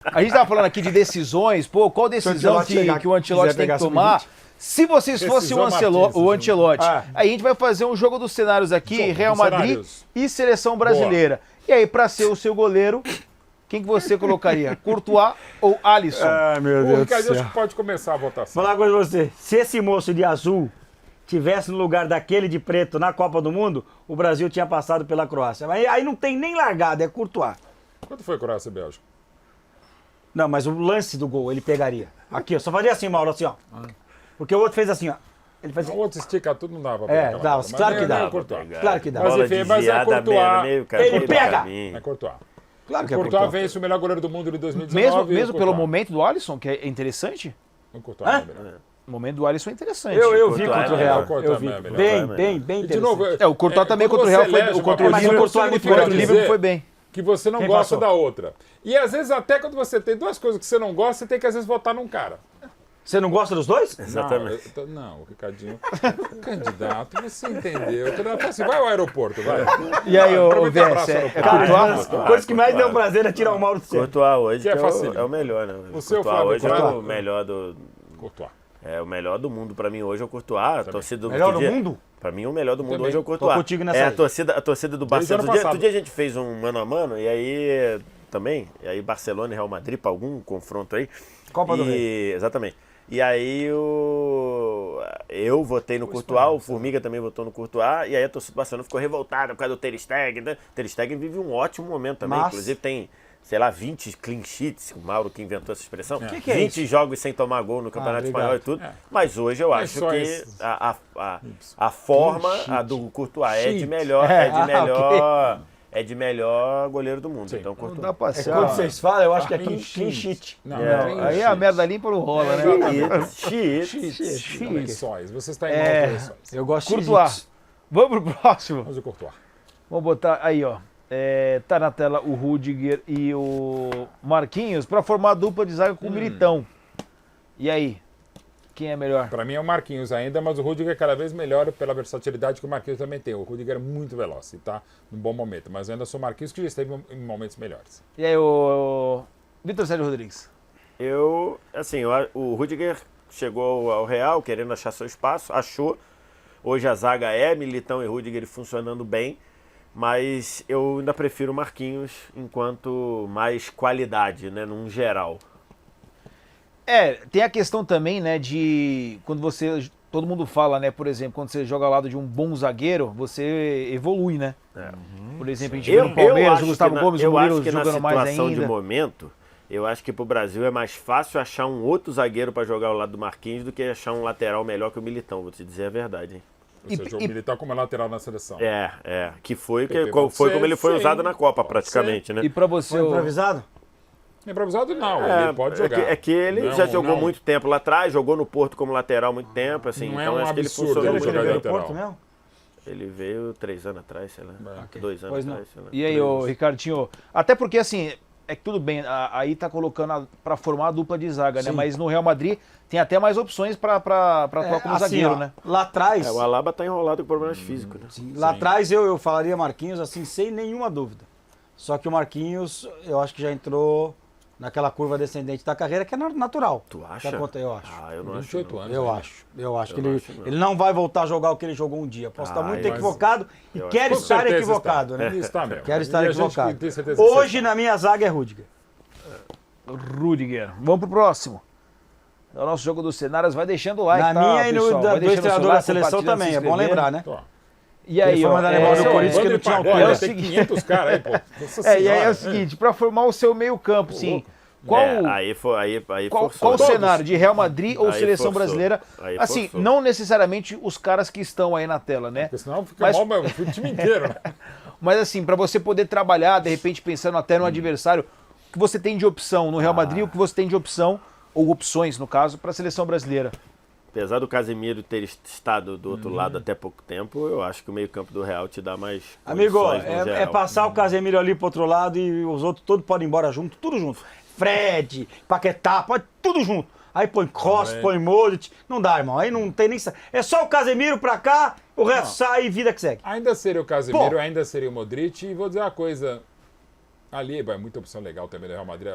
A gente tava falando aqui de decisões, pô, qual decisão que o Ancelotti tem que tomar? Se vocês fossem o Ancelotti, aí a gente vai fazer um jogo dos cenários aqui, Real Madrid e Seleção Brasileira. E aí, pra ser o seu goleiro, quem que você colocaria? Courtois ou Alisson? Ah, meu Deus do Ricardo, céu. acho que pode começar a votação. Vou falar uma coisa pra você. Se esse moço de azul tivesse no lugar daquele de preto na Copa do Mundo, o Brasil tinha passado pela Croácia. Mas aí não tem nem largada, é Courtois. Quanto foi Croácia e Bélgica? Não, mas o lance do gol ele pegaria. Aqui, ó. Só fazia assim, Mauro, assim, ó. Porque o outro fez assim, ó. Ele faz O assim. outro estica tudo, não dá pra pegar. Dá, Mas claro que nem dá. o Courtois. Claro que dá. Mas, enfim, mas é Courtois. Ele pega! É Courtois. Claro que é Courtois Courtois. vence o melhor goleiro do mundo de 2019. Mesmo pelo momento do Alisson, que é interessante? O Courtois é melhor. O momento do Alisson é interessante. Eu vi Courtois contra o é Real. melhor, Courtois Eu vi. é melhor. Bem E interessante. de novo, O Courtois também quando contra o Real você foi. elege O contra o uma Liverpool, pessoa, Courtois significa contra o Liverpool dizer foi bem. que você não Quem gosta passou? da outra. E às vezes, até quando você tem duas coisas que você não gosta, você tem que às vezes votar num cara. Você não gosta dos dois? Exatamente. Não, Ricardinho. Candidato, você entendeu. O candidato fala assim, vai ao aeroporto, vai. E aí, ô Aproveita e VS, abraça é no Courtois? A coisa que mais deu prazer é tirar o Mauro do centro. Courtois hoje Que é que facílimo. é o melhor, né? O seu, Courtois Flávio, hoje é Courtois. o melhor do... Courtois. É o melhor do mundo pra mim hoje é o Courtois. A torcida do Melhor do dia- mundo? Pra mim o melhor do mundo Também. hoje é o Courtois. Tô contigo nessa É aí. a torcida do Desde o Barcelona. ano Outro passado. dia a gente fez um mano a mano e aí também, e aí Barcelona e Real Madrid pra algum confronto aí. Copa do Rei. Exatamente. E aí eu votei no Courtois, o Formiga também votou no Courtois, e aí a torcida do Barcelona ficou revoltada por causa do Ter Stegen, né? Ter Stegen vive um ótimo momento também, Mas- inclusive tem, sei lá, 20 clean sheets, o Mauro que inventou essa expressão, Que é 20 jogos sem tomar gol no Campeonato Espanhol e obrigado. tudo, mas hoje eu acho só que isso. a forma a do Courtois é de melhor, é de melhor goleiro do mundo, então Não Courtois. dá pra É ser. quando vocês falam, eu acho que é Clean clean sheet. Não, Aí a merda limpa não rola, né? Cheats. Lençóis. Você está em maus lençóis. Eu gosto de Courtois. cheats. Vamos pro próximo. Mas o Courtois. Vamos botar aí, ó. Tá na tela o Rudiger e o Marquinhos pra formar a dupla de zaga com o Militão. E aí? Quem é melhor? Pra mim é o Marquinhos ainda, mas o Rudiger é cada vez melhor pela versatilidade que o Marquinhos também tem. O Rudiger é muito veloz e tá num bom momento, mas eu ainda sou o Marquinhos que já esteve em momentos melhores. E aí, o Vitor Sérgio Rodrigues? O Rudiger chegou ao Real querendo achar seu espaço, achou. Hoje a zaga é Militão e Rudiger funcionando bem, mas eu ainda prefiro o Marquinhos enquanto mais qualidade, né, num geral. Tem a questão também, né, de quando você... Todo mundo fala, né, por exemplo, quando você joga ao lado de um bom zagueiro, você evolui, né? Por exemplo, a gente viu no Palmeiras, o Gustavo Gomes, o Murilo jogando mais situação ainda. de momento, eu acho que pro Brasil é mais fácil achar um outro zagueiro para jogar ao lado do Marquinhos do que achar um lateral melhor que o Militão, vou te dizer a verdade, hein? Ou seja, o Militão como lateral na seleção. Que foi Pepe, como pode ele foi ser, usado sim. na Copa, Pode praticamente, né? E pra você, Foi improvisado? Improvisado não, ele pode jogar. É que ele Não, já jogou não. muito tempo lá atrás, jogou no Porto como lateral muito tempo, assim, Não é então um acho que ele absurdo funcionou ele muito jogar bem. lateral. Porto mesmo? Ele veio 3 anos atrás, sei lá, 2 anos Pois não. atrás, sei lá. E aí, ô Ricardinho, até porque assim, é que tudo bem, aí tá colocando pra formar a dupla de zaga, né? Sim. Mas no Real Madrid tem até mais opções pra atuar como zagueiro, ó, né? Lá atrás, O Alaba tá enrolado com problemas físicos, né? lá atrás eu falaria Marquinhos assim, sem nenhuma dúvida. Só que o Marquinhos, eu acho que já entrou naquela curva descendente da carreira que é natural. Tu acha? Eu acho. Ah, eu não acho. 28 não. anos. Eu acho que não ele, acho, não. ele não vai voltar a jogar o que ele jogou um dia. Posso estar muito mas equivocado e eu quero Com estar certeza equivocado, está. né? Está mesmo. Quero estar E a gente equivocado. tem certeza que você Hoje está. na minha zaga é Rudiger. Rudiger. Vamos pro próximo. É o nosso jogo dos cenários. Vai deixando o like, Na tá, minha e no pessoal? do Vai deixando seu treinador like, da seleção compartilhando, também, se é bom inscrevendo. lembrar, né? Ó, E aí, Ele foi ó, mandar embora do Seu Corinthians que bando não de tinha pagode, alcance. tem 500 caras aí, pô. Nossa e aí é senhora, o seguinte, pra formar o seu meio campo, sim. Aí Qual forçou. o cenário de Real Madrid ou Aí seleção forçou. brasileira? Aí Assim, forçou. não necessariamente os caras que estão aí na tela, né? Porque senão fica Mas- mal mesmo, o time inteiro. Né? Mas assim, pra você poder trabalhar, de repente pensando até no adversário, o que você tem de opção no Real Madrid, o que você tem de opção, ou opções no caso, pra seleção brasileira. Apesar do Casemiro ter estado do outro lado até pouco tempo, eu acho que o meio-campo do Real te dá mais. Amigo, condições no é geral. passar o Casemiro ali pro outro lado e os outros todos podem ir embora junto, tudo junto. Fred, Paquetá, pode tudo junto. Aí põe Kroos, põe Modric. Não dá, irmão. Aí não tem nem... É só o Casemiro pra cá, o resto sai e vida que segue. Ainda seria o Casemiro, Pô. ainda seria o Modric. E vou dizer uma coisa. Ali vai muita opção legal também do Real Madrid.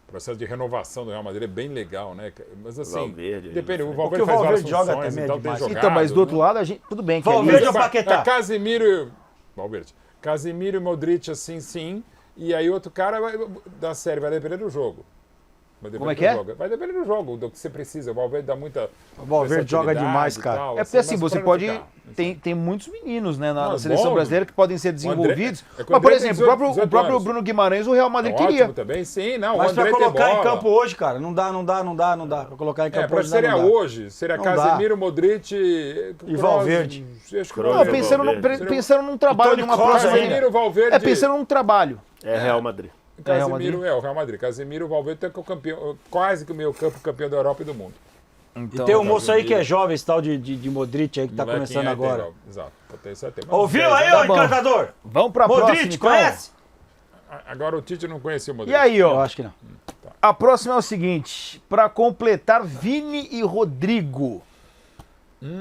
processo de renovação do Real Madrid é bem legal, né? Mas assim, Valverde, depende. O Porque Valverde o faz várias Valverde joga funções, também então demais. tem jogado, Então, mas do outro né? lado, tudo bem. Que Valverde ali- ou Paquetá? Casemiro... Valverde. Casemiro e Modric, assim, sim. E aí outro cara da série vai depender do jogo. Como é que é? Vai depender do jogo, do que você precisa. O Valverde dá muita... O Valverde joga demais, cara. Tal, É porque assim, mas você pra pode. não ficar. Tem muitos meninos, né, na Não, seleção bom. brasileira que podem ser André- desenvolvidos. é que o Mas, por André tem exemplo, 18 o próprio anos. Bruno Guimarães, o Real Madrid Ótimo queria. também, sim. Não, Mas o André pra tem colocar bola. em campo hoje, cara, não dá. Pra colocar em campo Pra hoje, seria não dá. hoje, seria Não Casemiro, Modric E Valverde. Acho que Kroos, Não, Valverde. pensando num trabalho, Toni numa Kroos próxima. ainda. Casemiro, Valverde. Pensando num trabalho. É Real Madrid. Real Casemiro, o Real Madrid. Casemiro, Valverde tem o campeão, quase que o meio campo campeão da Europa e do mundo. E tem um moço aí que é jovem, esse tal de Modric aí, que tá Molequinho começando aí agora. tem, ó, exato. Potencial tem. Mas Ouviu aí, Tá ô bom. encantador? Vamos pra Modric, próxima, então. conhece? Agora o Tite não conhecia o Modric. E aí, Eu ó. acho que não. A próxima é o seguinte: pra completar Vini e Rodrigo,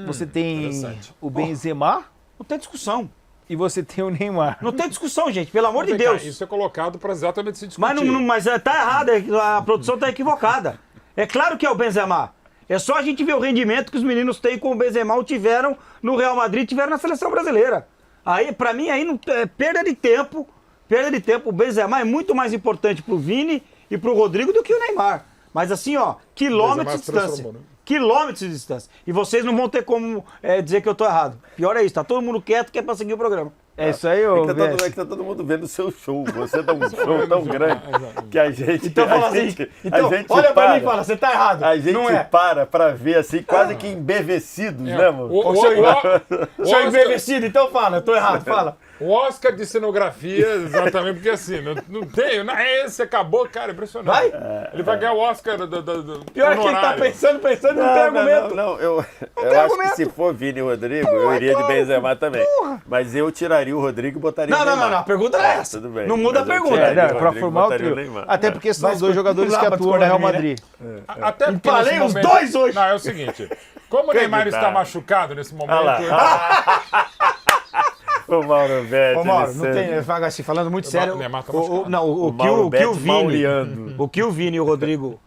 você tem interessante. o Benzema Não tem discussão. e você tem o Neymar. Não tem discussão, gente, pelo amor de Vem cá, Deus. isso é colocado para exatamente se discutir. Mas tá errado, a produção tá equivocada. É claro que é o Benzema. É só a gente ver o rendimento que os meninos têm com o Benzema ou tiveram no Real Madrid e tiveram na seleção brasileira. Aí, pra mim, aí não, é perda de tempo. Perda de tempo. O Benzema é muito mais importante pro Vini e pro Rodrigo do que o Neymar. Mas assim, ó, quilômetros de Benzema se transformou, distância. né? Quilômetros de distância. E vocês não vão ter como dizer que eu tô errado. Pior é isso, tá todo mundo quieto que é pra seguir o programa. É isso aí, ô. É que tá todo mundo vendo o seu show. Você dá um show tão grande que a gente. Então fala a assim, gente, então, a gente olha pra mim para, e fala, você tá errado. A gente não é. para ver assim, quase que embevecidos, né, mano? O Seu Oscar- embevecido, então fala, eu tô errado, fala. O Oscar de cenografia, exatamente, porque assim, não tem, esse acabou, cara, impressionante. Vai? Ele vai ganhar o Oscar do Pior é que ele tá honorário. pensando, não tem argumento. Não, eu tem acho argumento. que se for Vini e Rodrigo, eu iria de Benzema também. Mas eu tiraria o Rodrigo e botaria o Neymar. Não, a pergunta não é essa. Tudo bem. Não muda a Mas eu pergunta. tiraria o Pra Rodrigo e formar o botaria trio. Neymar. Até porque são os Vai dois jogadores lá que pra atuam no Real discordar de mim, Madrid. Até porque Falei nesse os momento- dois hoje. Não, é o seguinte, como o Neymar está machucado nesse momento... O Mauro Betti. Ô, Mauro, não tem, assim, falando muito sério, Neymar tá machucado. o que Mauro o Betti Vini, mauleando. o que o Vini e o Rodrigo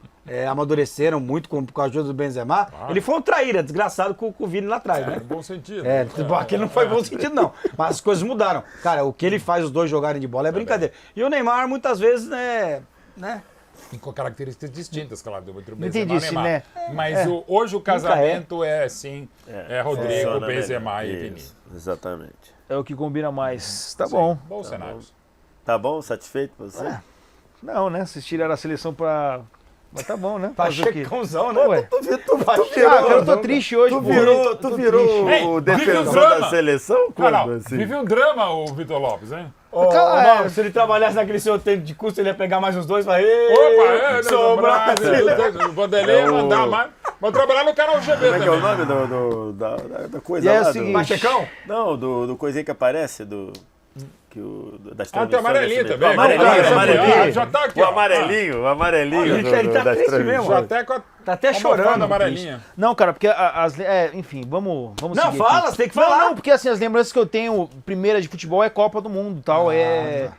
amadureceram muito com a ajuda do Benzema, ele foi um traíra, desgraçado com o Vini lá atrás, né? No bom sentido. Aquele não foi bom sentido, não. Mas as coisas mudaram. Cara, o que ele faz os dois jogarem de bola é brincadeira. E o Neymar, muitas vezes, né? Com características distintas, claro, entre o Benzema Entendi, e o sim, Neymar. né? Mas hoje o casamento é Rodrigo, Funciona Benzema melhor. e Vini. Isso, exatamente. É o que combina mais. Tá bom. Bons cenários. Tá bom? Satisfeito com você? Não, né? Vocês tiraram a seleção pra. Mas tá bom, né? Fazer o quê? Pachecãozão, né? Ué. Tu virou, Cara, eu tô triste hoje, pô. tu virou Ei, o vive o defensor drama. da seleção? Não, Quando, não. assim? Vive um drama o Vitor Lopes, hein? Mauro, se ele trabalhasse naquele seu tempo de custo, ele ia pegar mais uns dois e falar, Opa, sou brasileiro. o Vanderlei ia mandar mais. Vou trabalhar no canal GB Como é que é o também. nome da coisa E é lá? o seguinte- Pachecão? Não, do coisinha que aparece, das Ah, tem transmissões amarelinho da também. Amarelinho. Já tá aqui, O ó. amarelinho Ele tá das triste transmissões. mesmo. Já até com a Tá até almofada chorando. amarelinha. Não, cara, porque enfim, vamos Não, seguir fala, aqui. você tem que Não, falar. não, porque assim, as lembranças que eu tenho, primeira de futebol é Copa do Mundo e tal, é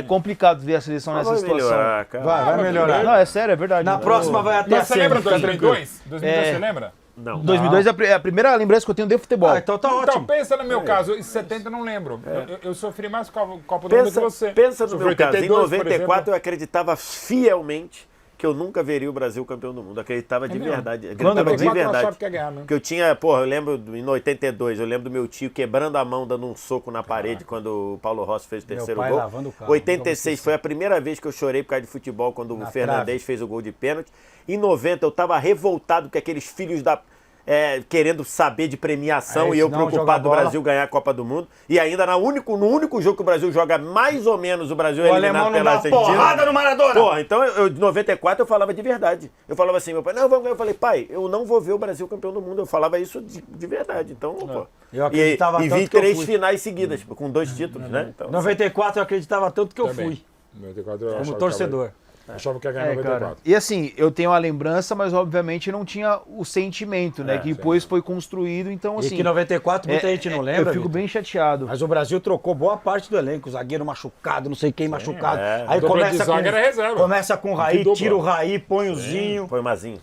complicado ver a seleção nessa Vai situação. melhorar, cara. Vai melhorar. Não, é sério, é verdade. Na próxima vai até a Mas você lembra semi. 2002? 2002 você lembra? Não. 2002 é a primeira lembrança que eu tenho de futebol. Ah, então tá Então, ótimo. pensa no meu caso. Em 70 eu não lembro. Eu sofri mais com a Copa do Mundo que você. Pensa no Sofri meu caso. Em 82, por 94 exemplo. eu acreditava fielmente que eu nunca veria o Brasil campeão do mundo. Acreditava de mesmo? verdade. Quando Acreditava de 94 eu verdade. achava que ia ganhar, né? Porque eu tinha, eu lembro em 82, eu lembro do meu tio quebrando a mão, dando um soco na parede quando o Paulo Rossi fez o terceiro pai gol. lavando o carro. 86 foi a primeira vez que eu chorei por causa de futebol, quando o Fernandes fez o gol de pênalti. Em 90 eu tava revoltado com aqueles filhos da... querendo saber de premiação e eu senão joga preocupado do bola. Brasil ganhar a Copa do Mundo. E ainda no único jogo que o Brasil joga mais ou menos, o Brasil é O eliminado alemão não pela dá Argentina. porrada no Maradona. Porra, então eu de 94 eu falava de verdade. Eu falava assim, meu pai, não, vamos ganhar. Eu falei, pai, eu não vou ver o Brasil campeão do mundo. Eu falava isso de verdade. Então, pô. Eu acreditava e tanto vi que eu 3 fui. finais seguidas, com 2 títulos, né? Então, 94 eu acreditava tanto que eu Também. fui. 94 eu achava Como que torcedor. Achava que ia ganhar 94. Cara. E assim, eu tenho a lembrança, mas obviamente não tinha o sentimento, né? Que depois foi construído, então assim... E que 94 muita gente não lembra, Eu fico Vitor. bem chateado. Mas o Brasil trocou boa parte do elenco, o zagueiro machucado, não sei quem machucado. Aí Dupla de zaga era reserva. começa com o Raí, Que dupla. tira o Raí, põe o Zinho. Foi o Mazinho.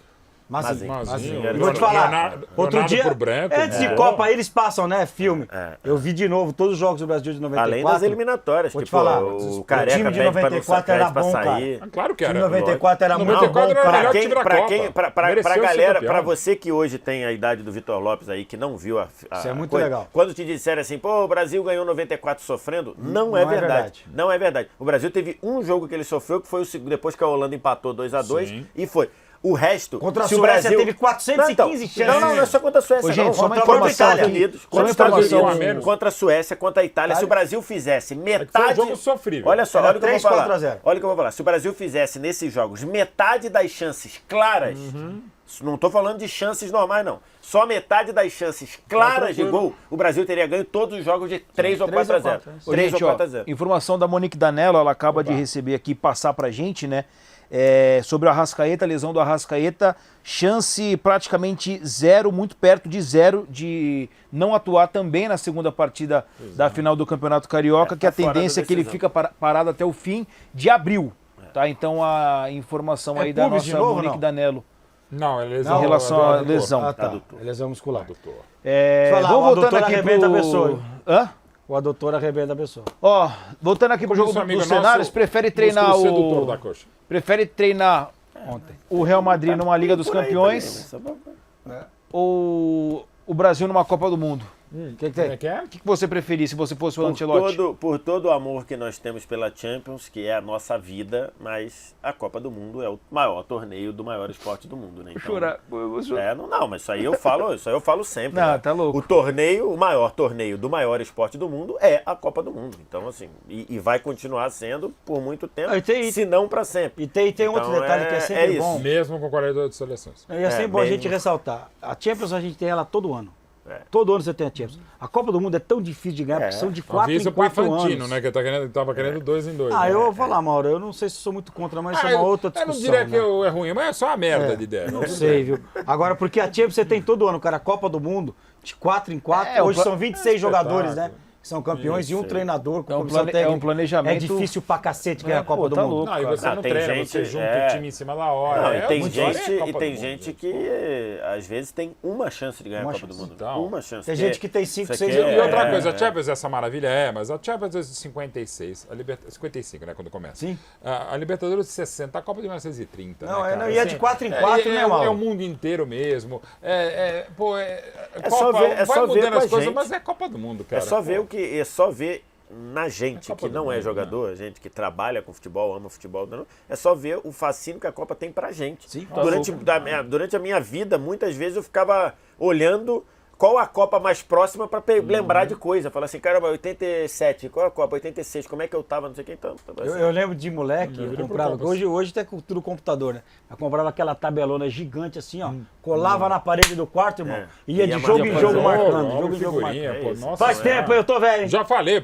Mazinho. Mazinho. Vou te falar, Leonardo outro dia, por Branco, antes de Copa, aí eles passam, né, filme. Eu vi de novo todos os jogos do Brasil de 94. Além das eliminatórias, Vou te tipo, falar, o o Careca time de pede pra não 94 era pra bom, sair. cara. Claro que O era. time de 94 era muito 94 bom, era o cara. melhor time da Copa. Pra Mereceu ser galera, campeão. pra você que hoje tem a idade do Vitor Lopes aí, que não viu a Isso é muito coisa, legal. Quando te disseram assim, pô, o Brasil ganhou 94 sofrendo, não é verdade. Não é verdade. O Brasil teve um jogo que ele sofreu, que foi o segundo, depois que a Holanda empatou 2-2, e foi. O resto, Contra a se o Suécia Brasil teve 415 chances. Não é só contra a Suécia, Ô, gente, não. só uma Contra os informação Estados aqui. Unidos, Só uma contra os Estados informação. Unidos, contra a Suécia, contra a Itália. Se o Brasil fizesse Foi metade... um jogo sofrível. Olha só, Era olha o que eu vou 3 falar. contra 0. Olha o que eu vou falar. Se o Brasil fizesse nesses jogos metade das chances claras, não estou falando de chances normais, não. Só metade das chances claras de gol, o Brasil teria ganho todos os jogos de 3 ou 4-0. 3 ou 4-0. Informação da Monique Danello, ela acaba de receber aqui, passar pra gente, né? Sobre o Arrascaeta, a lesão do Arrascaeta, chance praticamente zero, muito perto de zero, de não atuar também na segunda partida da final do Campeonato Carioca, que a tendência é que ele fica parado até o fim de abril. Tá? Então a informação aí da nossa Monique Danello. Não, é lesão. Em relação à lesão. Ah, tá. Lesão muscular. Vamos voltando aqui arrebenta pro... a pessoa. Hã? O adutor arrebenta a pessoa. Ó, voltando aqui pro jogo dos cenários, prefere treinar Prefere treinar o Real Madrid numa Liga dos Campeões ou o Brasil numa Copa do Mundo? O que tem? O que você preferia se você fosse o Ancelotti? Por todo o amor que nós temos pela Champions, que é a nossa vida, mas a Copa do Mundo é o maior torneio do maior esporte do mundo, né? Então, vou chorar. Não, mas isso aí eu falo sempre. Não, né? tá louco. O maior torneio do maior esporte do mundo é a Copa do Mundo. Então, assim, e vai continuar sendo por muito tempo, se não para sempre. E tem então, outro detalhe que é sempre bom. Mesmo com 42 seleções. E é sempre bom a gente ressaltar. A Champions a gente tem ela todo ano. Todo ano você tem a Champions. A Copa do Mundo é tão difícil de ganhar, porque são de 4 em 4 anos. Infantino, né? Que tava querendo 2 em 2. Eu vou falar, Mauro, eu não sei se sou muito contra, mas isso é uma outra discussão. Eu não diria que é ruim, mas é só uma merda de ideia. Não sei, viu? Agora, porque a Champions você tem todo ano, cara, a Copa do Mundo, de 4 em 4, hoje são 26 jogadores, né? Que são campeões e um treinador com comissão técnica. É um planejamento. É difícil pra cacete ganhar a Copa do tá Mundo. louco, Não, e você não treina, você junta o time em cima da hora. E tem gente que às vezes tem uma chance de ganhar a Copa do Mundo. Então, uma chance. Tem gente que tem 5, 6 E outra coisa, a Champions é essa maravilha, mas a Champions é de 56, 55, né, quando começa. Sim. A Libertadores de 60, a Copa de 1930. Não, né, cara? e é de 4 em 4, né, Mauro? É o mundo inteiro mesmo. só ver vai mudando com a as coisas, gente. mas é Copa do Mundo, cara. É só ver na gente que não é jogador, né? gente que trabalha com futebol, ama futebol, é só ver o fascínio que a Copa tem pra gente. Sim, durante a minha vida, muitas vezes eu ficava olhando qual a Copa mais próxima pra lembrar de coisa. Falar assim, caramba, 87, qual a Copa? 86, como é que eu tava, não sei o que. Então, eu lembro de moleque, eu comprava, hoje tem tudo computador, né? Eu comprava aquela tabelona gigante assim, ó, colava na parede do quarto, irmão, ia de jogo em jogo marcando, jogo em jogo marcando. Faz tempo, eu tô velho, hein? Já falei,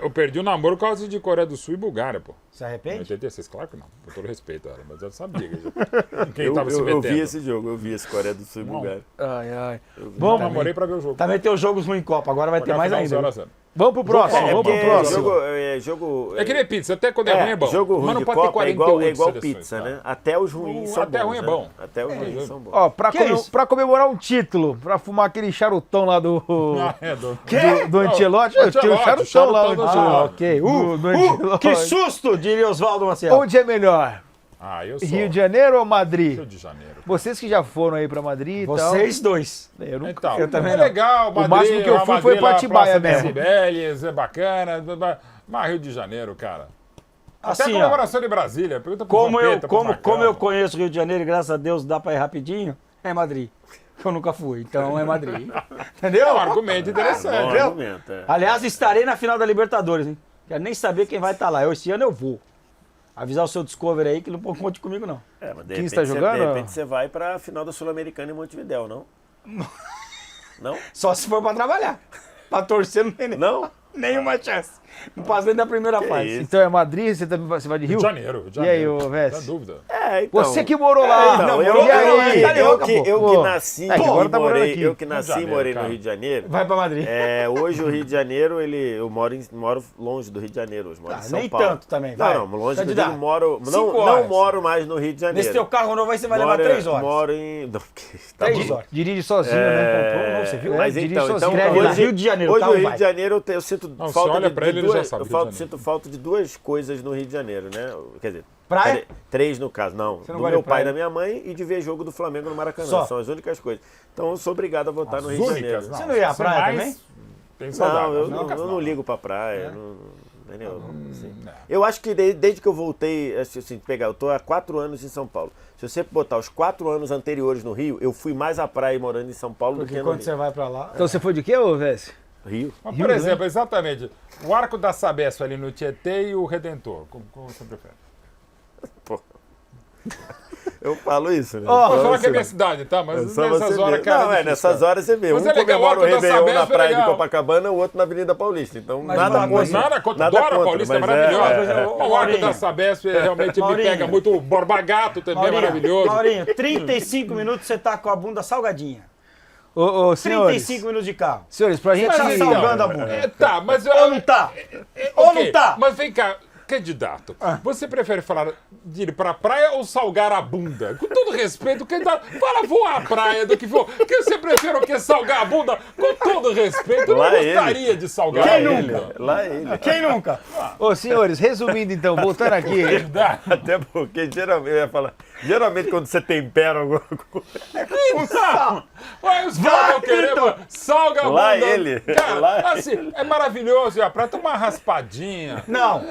eu perdi um namoro por causa de Coreia do Sul e Bulgária, pô. Se arrepende? 86, claro que não, com todo respeito, mas eu sabia quem tava se metendo. Eu vi esse jogo, eu vi esse Coreia do Sul e Bulgária. Bom, namorei pra ver o jogo. Também tem os jogos ruins em Copa, agora vai ter mais ainda. Vamos pro próximo, É que nem pizza, até quando é ruim é bom. Jogo ruim mas não de pode ter Copa 48 é igual seleções, pizza, tá? né? Até os ruins são bons. Até ruim é bom. Até os ruins são bons. Ó, pra comemorar um título, pra fumar aquele charutão lá do Ancelotti, tinha um charutão lá do ok. Que susto, diria Oswaldo Maciel. Onde é melhor? Eu sou. Rio de Janeiro ou Madrid? Rio de Janeiro. Vocês que já foram aí pra Madrid e tal. Vocês dois. Eu também é legal, Madrid, o máximo que eu fui foi pra Atibaia mesmo. Cibeles, é bacana, mas Rio de Janeiro, cara. Até Assim, a comemoração de Brasília. Pergunta pro como eu conheço o Rio de Janeiro e graças a Deus dá pra ir rapidinho, é Madrid. Eu nunca fui, então é Madrid. Entendeu? É um argumento interessante. Aliás, estarei na final da Libertadores, hein? Quero nem saber quem vai estar lá. Esse ano eu vou. Avisar o seu Discovery aí que não conte comigo, não. Mas quem está jogando? De repente você vai pra final da Sul-Americana em Montevidéu, não? Não? Só se for pra trabalhar. Pra torcer não tem não? Nenhuma chance. Não passa nem da primeira fase. isso? Então é Madrid, você vai de Rio? Rio de Janeiro. E aí, ô Vess? Não dá dúvida. Então, Você que morou lá. Então, eu que nasci agora tá morando aqui. eu que nasci e morei no Rio de Janeiro. Vai pra Madrid. Hoje o Rio de Janeiro, eu moro longe do Rio de Janeiro, hoje moro em São nem Paulo. tanto também, vai. Não, longe do Rio, Candidato, moro, 5 não horas. moro mais no Rio de Janeiro. Nesse teu carro novo aí você vai levar 3 horas. Moro em... Não, tá 3 bom. horas. Dirige sozinho, né? Comprou um novo, você viu? Mas dirige então sozinho. hoje, Rio de Janeiro, hoje carro o Rio vai. de Janeiro eu sinto Não, você falta olha de pra ele, ele duas, já sabe, Rio de Janeiro. sinto falta de 2 coisas no Rio de Janeiro, né? Quer dizer, Praia? 3 no caso, não. Você não Do gosta meu de praia? pai e da minha mãe e de ver jogo do Flamengo no Maracanã. Só. São as únicas coisas. Então eu sou obrigado a votar no As Rio de Janeiro. únicas, Você não ia à praia mais também? Tem saudade. Não, eu Lucas, não ligo pra praia. Entendeu? Assim. não. Eu acho que desde que eu voltei, assim, eu tô há 4 anos em São Paulo. Se você botar os 4 anos anteriores no Rio, eu fui mais à praia morando em São Paulo do Porque que no quando Rio. você vai pra lá... Então você foi de quê, ô Vess? Rio. Mas, por exemplo, exatamente, o Arco da Sabesp ali no Tietê e o Redentor, como você prefere? Pô. Eu falo isso, né? Pode falar que é minha cidade, tá? Mas nessas horas, cara. Não, nessas horas você vê. Mas Um é legal, comemora o o Arco da Réveillon Sabesp na é praia de legal. Copacabana, o outro na Avenida Paulista. Então, Mas nada uma contra. coisa- Nada contra, Nada adoro a contra, Paulista, é mas maravilhosa. O Arco Maurinho. da Sabesp realmente me Maurinho. pega muito. O Borba Gato também é maravilhoso. Maurinho, 35 minutos você tá com a bunda salgadinha. Ô, senhores. 35 minutos de carro. Senhores, pra gente... Mas tá salgando a bunda. Tá, mas... Ou não tá? Ou Ok, não tá? Mas vem cá, candidato, você prefere falar de ir pra praia ou salgar a bunda? Com todo respeito, candidato, fala vou à praia do que vou. Que você prefere o que? Salgar a bunda? Com todo respeito, eu não Lá gostaria de salgar Lá a ele. bunda. Lá ele. Quem nunca? Ô, senhores, resumindo então, voltando aqui. Candidato. Até porque geralmente, eu ia falar, geralmente quando você tempera alguma coisa. Então, vai os caras vão querer, mano, salga a bunda. Lá ele. Cara, Lá assim, é maravilhoso ir à praia, tomar uma raspadinha. Não.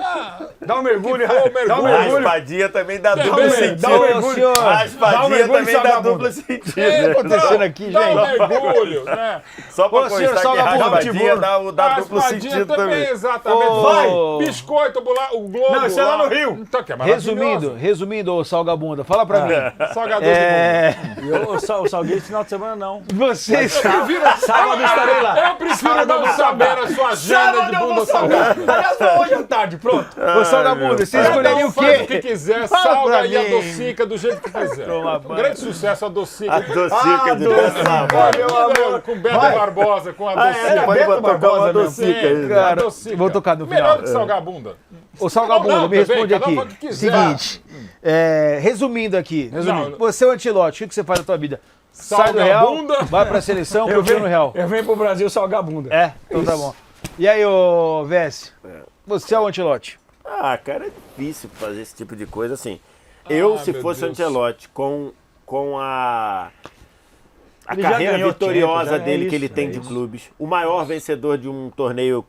Dá um mergulho. Que for, Dá um mergulho. A mergulho. raspadinha também dá Também, duplo dá sentido. um mergulho. senhor. A Dá um raspadinha mergulho e também salga dá a bunda. duplo sentido. É, acontecendo aqui, dá um gente? mergulho, né? Só pra Ô, senhor, constar que salga a bunda, raspadinha Timur. dá duplo Raspadinha sentido também. exatamente. Ô. Vai! Biscoito, o Globo. Não, isso é lá no Rio. Então, que é maravilhoso. Resumindo, ô Salgabunda, fala pra mim. Salgador de bunda. Eu salguei esse final de semana, não. Vocês... Sábado estarei lá. Eu prefiro não saber a sua agenda Sábado de eu vou bunda salgar. salgada. Aliás, foi hoje à tarde, pronto. Ô, Salgabunda, você Cada escolheria um o faz o que quê? quiser, Fala salga pra e mim. adocica do jeito que quiser. Toma Um banho. grande sucesso, a docica. A docica de doce. sabor. Meu amor. Com Beto Vai. Barbosa, com a É, docica. pode Beto tocar uma Barbosa mesmo. docica aí. Cara, Adocica. vou tocar no final. Melhor do que salgar a bunda. Ô, Salgabunda, Não, me responde também, cada um aqui. faz o que quiser. Seguinte, resumindo aqui, Não. você é o Ancelotti, o que você faz na tua vida? Sai do Real, Salgabunda. vai pra seleção, continua no Real. Eu venho pro Brasil salgar a bunda. É, então tá bom. E aí, ô Vess, você é o Ancelotti? Ah, cara, é difícil fazer esse tipo de coisa assim. Eu, se meu fosse o Deus. Ancelotti, com a Ele já carreira ganhou vitoriosa Champions, dele é que ele isso, tem é de isso. clubes, o maior vencedor de um torneio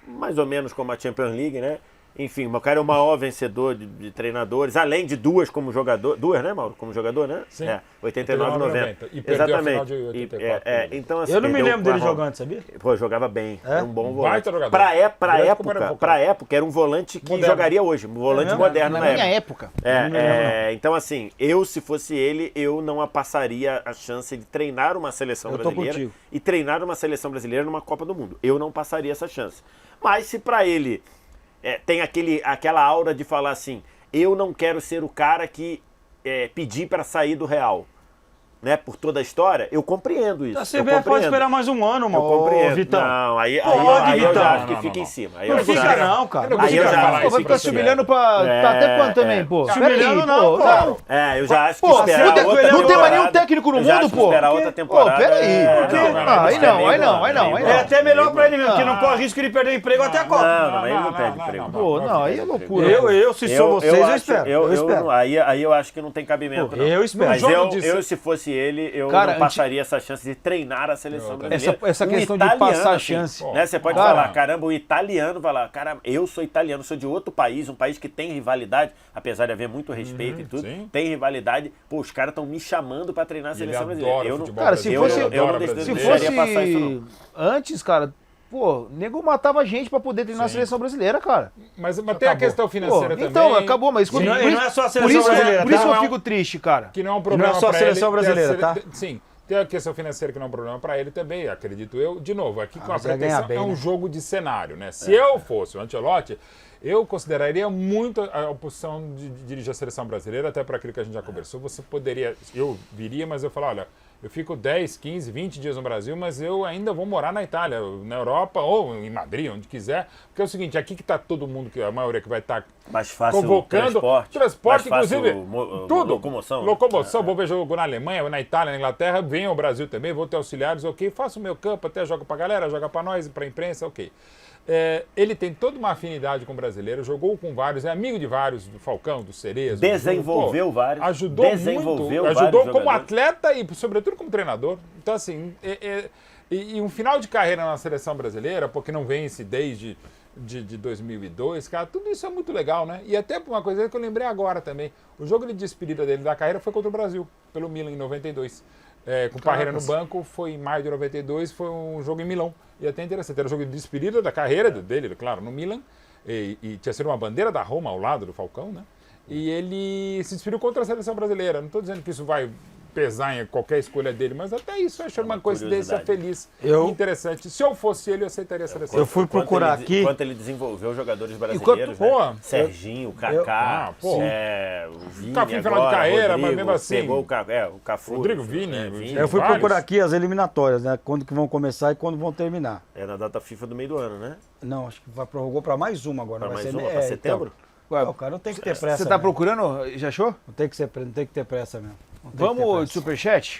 mais ou menos como a Champions League, né? Enfim, o cara é o maior vencedor de treinadores, além de duas como jogador. Duas, né, Mauro? Como jogador, né? Sim. 89 e 90. E perdeu a Exatamente. final de 84. Então, assim, Eu não me perdeu lembro dele pra Roma. jogando, sabia? Pô, jogava bem. Era um bom volante. Baita jogador. Grande como era Pra focado. época, era um volante que Moderno. jogaria hoje. Um volante mesmo? moderno Na na minha época. época. Então, assim, se fosse ele, eu não passaria a chance de treinar uma seleção Eu tô brasileira contigo. e treinar uma seleção brasileira numa Copa do Mundo. Eu não passaria essa chance. Mas se pra ele tem aquela aura de falar assim, eu não quero ser o cara que pedir pra sair do Real, né? Por toda a história, eu compreendo isso. Você eu pode compreendo. esperar mais um ano, Eu mano. compreendo. Vitão. Não, aí Pode, eu Vitão. já acho que Não, fica não. em cima. Aí Não eu já fica acho- não, cara. Eu não Aí consigo eu já- falar Pô, isso. vai ficar se humilhando pra... Tá até quando também, pô? Se Peraí, humilhando não, pô, cara. tá. Eu já acho que Pô, esperar não tem- outra não tem mais temporada- nenhum técnico no eu já mundo, acho que pô. esperar outra temporada. Pô, peraí. Aí não. É até melhor pra ele mesmo, que não corre risco de perder o emprego até a Copa. Não, aí ele não perde emprego. Pô, não, aí é loucura. Se sou vocês, eu acho- espero. Eu espero. Aí eu acho que não tem cabimento. não. Eu espero. Mas jogo de- eu, se fosse ele, eu Cara, não passaria essa chance de treinar a seleção brasileira. Essa Um questão de italiano, passar a assim, chance. né? Você pode Cara. falar, caramba, o italiano vai lá, cara, eu sou italiano, sou de outro país, um país que tem rivalidade, apesar de haver muito respeito e tudo, sim. tem rivalidade. Pô, os caras estão me chamando pra treinar a E ele seleção adora brasileira. Eu não, futebol Cara, se brasileiro, fosse- adora eu não brasileiro. Se deixaria passar isso, fosse antes, cara, pô, nego matava gente pra poder treinar a seleção brasileira, cara. Mas tem a questão Pô, financeira também. então, acabou, mas E não é só a por seleção isso, brasileira, por isso tá? eu Não é fico triste, cara. Que não é um problema só a pra seleção ele ter brasileira, tá? Sim. Tem a questão financeira que não é um problema para ele também, acredito eu. De novo, aqui com a pretensão bem, é um né? jogo de cenário, né? Se eu fosse o Ancelotti, eu consideraria muito a opção de dirigir a seleção brasileira, até para aquilo que a gente já conversou. Você poderia, eu viria, mas eu falo, olha, eu fico 10, 15, 20 dias no Brasil, mas eu ainda vou morar na Itália, na Europa ou em Madrid, onde quiser. Porque é o seguinte, aqui que está todo mundo, a maioria que vai estar mais fácil convocando. Transporte, mais fácil, inclusive, tudo. Locomoção. Vou ver jogo na Alemanha, na Itália, na Inglaterra, venho ao Brasil também, vou ter auxiliares, ok. Faço o meu campo, até jogo pra galera, joga pra nós, pra imprensa, ok. Ele tem toda uma afinidade com o brasileiro, jogou com vários, é amigo de vários, do Falcão, do Cerezo. Desenvolveu vários. Ajudou muito, ajudou como atleta e, sobretudo, como treinador. Então, assim, e um final de carreira na seleção brasileira, porque não vence desde de 2002, cara, tudo isso é muito legal, né? E até uma coisa que eu lembrei agora também, o jogo de despedida dele da carreira foi contra o Brasil, pelo Milan, em 92. Com Parreira no banco, foi em maio de 92, foi um jogo em Milão. E até interessante, era o jogo de despedida da carreira dele, claro, no Milan. E tinha sido uma bandeira da Roma ao lado do Falcão, né? E ele se despediu contra a seleção brasileira. Não estou dizendo que isso vai pesar em qualquer escolha dele, mas até isso eu achei uma coincidência feliz e interessante. Se eu fosse ele, eu aceitaria a seleção. Eu fui procurar aqui. Enquanto ele desenvolveu jogadores brasileiros, né? Serginho, Kaká, o Vini Cafu em final de carreira, Rodrigo, mas mesmo assim. Pegou o Cafu. Rodrigo, Vini. Eu fui procurar aqui as eliminatórias, né? Quando que vão começar e quando vão terminar. É na data FIFA do meio do ano, né? Não, acho que prorrogou para mais uma agora. Para vai mais ser, uma, para setembro? Então, o cara não tem que ter pressa. Você tá procurando? Já achou? Não tem que ter pressa mesmo. Vamos de superchat?